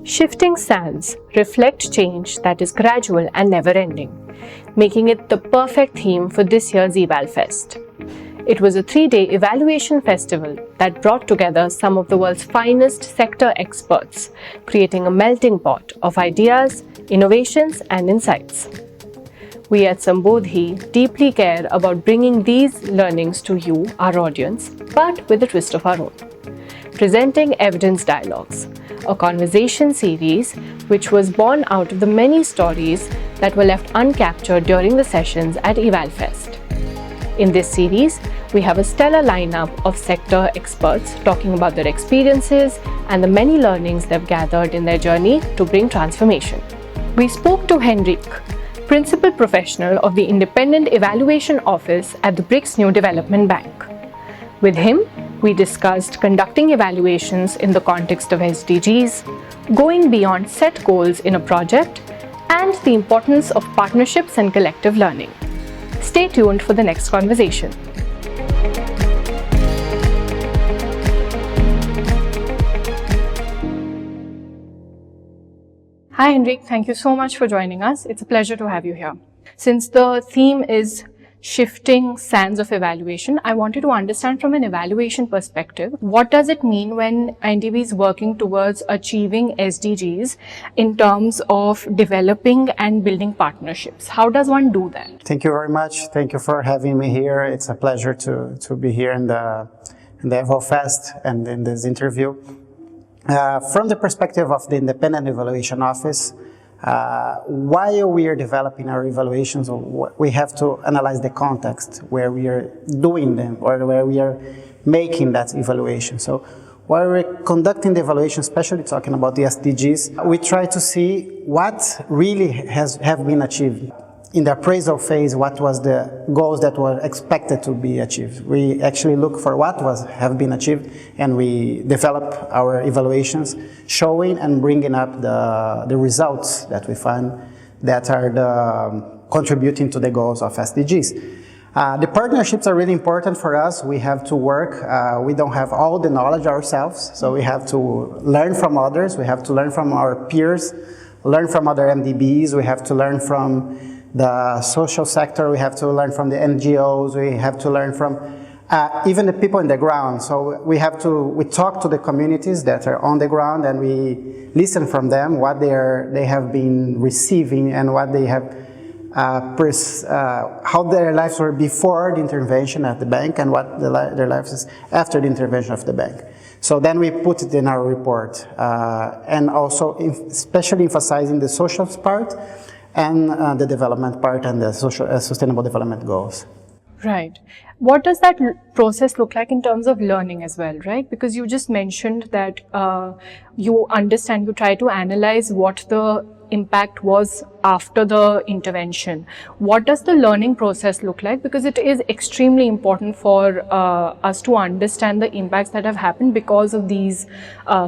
Shifting sands reflect change that is gradual and never-ending, making it the perfect theme for this year's EvalFest. It was a 3-day evaluation festival that brought together some of the world's finest sector experts, creating a melting pot of ideas, innovations, and insights. We at Sambodhi deeply care about bringing these learnings to you, our audience, but with a twist of our own. Presenting Evidence Dialogues, a conversation series which was born out of the many stories that were left uncaptured during the sessions at EvalFest. In this series, we have a stellar lineup of sector experts talking about their experiences and the many learnings they've gathered in their journey to bring transformation. We spoke to Henrique, Principal Professional of the Independent Evaluation Office at the BRICS New Development Bank. With him, we discussed conducting evaluations in the context of SDGs, going beyond set goals in a project, and the importance of partnerships and collective learning. Stay tuned for the next conversation. Hi Henrique, thank you so much for joining us. It's a pleasure to have you here. Since the theme is shifting sands of evaluation, I wanted to understand from an evaluation perspective, what does it mean when NDB is working towards achieving SDGs in terms of developing and building partnerships? How does one do that? Thank you very much. Thank you for having me here. It's a pleasure to be here in the EvalFest and in this interview. From the perspective of the Independent Evaluation Office, while we are developing our evaluations, we have to analyze the context where we are doing them or where we are making that evaluation. So while we're conducting the evaluation, especially talking about the SDGs, we try to see what really have been achieved. In the appraisal phase, what was the goals that were expected to be achieved. We actually look for what have been achieved, and we develop our evaluations showing and bringing up the results that we find that are contributing to the goals of SDGs. The partnerships are really important for us. We have to work. We don't have all the knowledge ourselves, so we have to learn from others. We have to learn from our peers, learn from other NDBs. We have to learn from the social sector, we have to learn from the NGOs, we have to learn from even the people on the ground. So we talk to the communities that are on the ground and we listen from them what they have been receiving and what they have, how their lives were before the intervention at the bank and what their lives is after the intervention of the bank. So then we put it in our report and also especially emphasizing the social part and the development part and the social sustainable development goals. Right. What does that process look like in terms of learning as well, right? Because you just mentioned that you try to analyze what the impact was after the intervention. What does the learning process look like? Because it is extremely important for us to understand the impacts that have happened because of these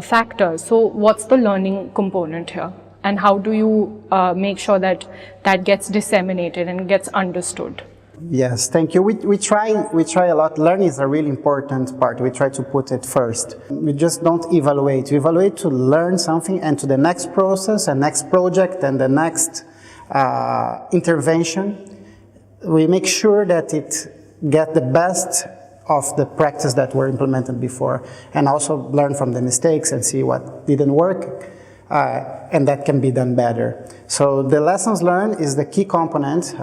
factors. So what's the learning component here? And how do you make sure that that gets disseminated and gets understood? Yes, thank you. We try a lot. Learning is a really important part. We try to put it first. We just don't evaluate. We evaluate to learn something and to the next process and next project and the next intervention. We make sure that it get the best of the practice that were implemented before and also learn from the mistakes and see what didn't work. And that can be done better. So the lessons learned is the key component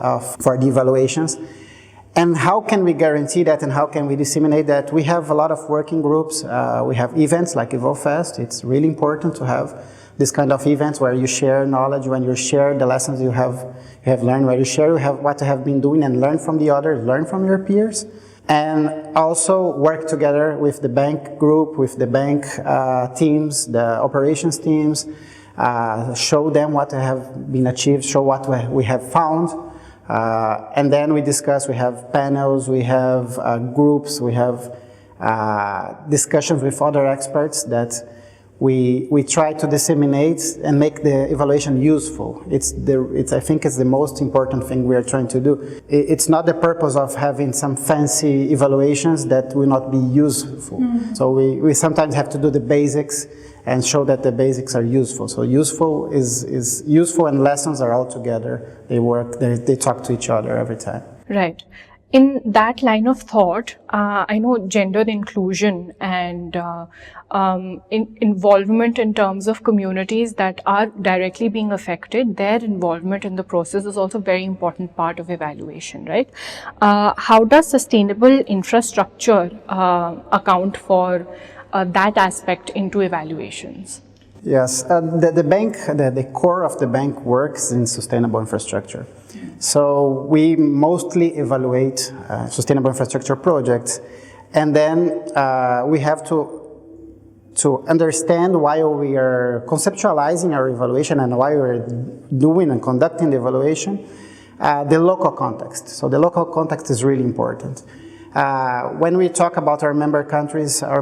for the evaluations. And how can we guarantee that and how can we disseminate that? We have a lot of working groups. We have events like EvalFest. It's really important to have this kind of events where you share knowledge, when you share the lessons you have learned, where you share what you have been doing and learn from the others, learn from your peers. And also work together with the bank group, with the bank teams, the operations teams, show them what have been achieved, show what we have found, and then we discuss, we have panels, we have groups, we have discussions with other experts that we try to disseminate and make the evaluation useful. I think it's the most important thing we are trying to do. It's not the purpose of having some fancy evaluations that will not be useful. So we sometimes have to do the basics and show that the basics are useful. So useful is useful, and lessons are all together. They work, they talk to each other every time. Right. In that line of thought, I know gender inclusion and involvement in terms of communities that are directly being affected, their involvement in the process is also a very important part of evaluation, right? How does sustainable infrastructure account for that aspect into evaluations? Yes, the bank, the core of the bank works in sustainable infrastructure. So we mostly evaluate sustainable infrastructure projects, and then we have to understand while we are conceptualizing our evaluation and while we're doing and conducting the evaluation, the local context. So the local context is really important. When we talk about our member countries are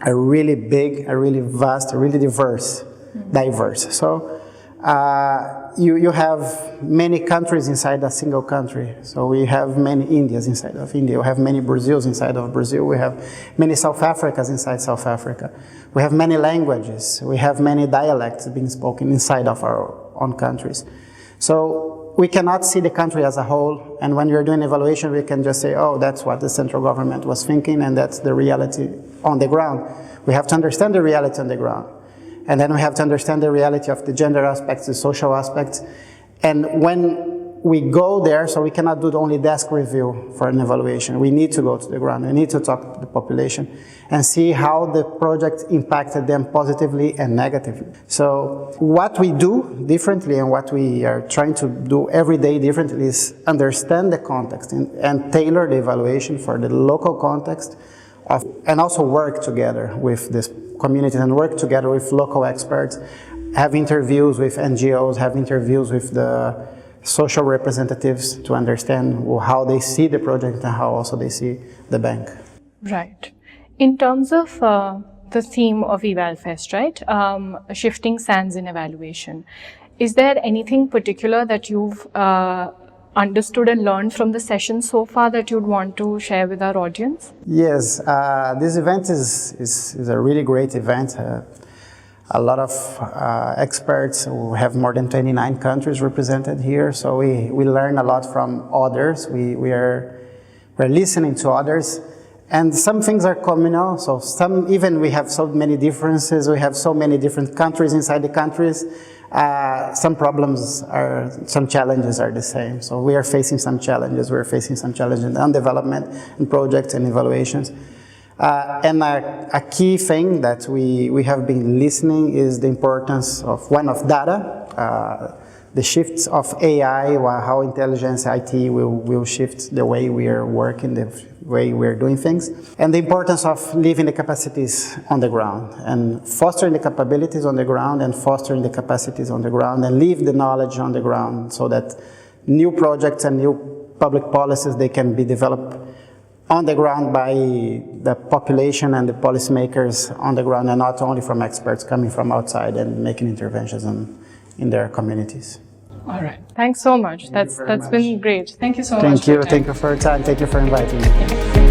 really big, are really vast, are really diverse. So you have many countries inside a single country. So we have many Indias inside of India. We have many Brazils inside of Brazil. We have many South Africas inside South Africa. We have many languages. We have many dialects being spoken inside of our own countries. So we cannot see the country as a whole, and when you're doing evaluation, we can just say, oh, that's what the central government was thinking, and that's the reality on the ground. We have to understand the reality on the ground. And then we have to understand the reality of the gender aspects, the social aspects. And when we go there, so we cannot do only desk review for an evaluation. We need to go to the ground. We need to talk to the population and see how the project impacted them positively and negatively. So what we do differently and what we are trying to do every day differently is understand the context and tailor the evaluation for the local context and also work together with this community and work together with local experts, have interviews with NGOs, have interviews with the social representatives to understand how they see the project and how also they see the bank. Right. In terms of the theme of EvalFest, right, shifting sands in evaluation, is there anything particular that you've understood and learned from the session so far that you'd want to share with our audience? Yes, this event is a really great event. A lot of experts. We have more than 29 countries represented here, so we learn a lot from others. We're listening to others, and some things are communal. So even we have so many differences. We have so many different countries inside the countries. Some challenges are the same. So we are facing some challenges. We're facing some challenges on development and projects and evaluations. And a key thing that we have been listening is the importance of data, the shifts of AI, how intelligence IT will shift the way we are working, the way we are doing things, and the importance of leaving the capacities on the ground and fostering the capabilities on the ground and fostering the capacities on the ground and leave the knowledge on the ground so that new projects and new public policies, they can be developed on the ground by the population and the policymakers on the ground, and not only from experts coming from outside and making interventions in their communities. All right. Thanks so much. That's been great. Thank you so much. Thank you. Thank you for your time. Thank you for inviting me.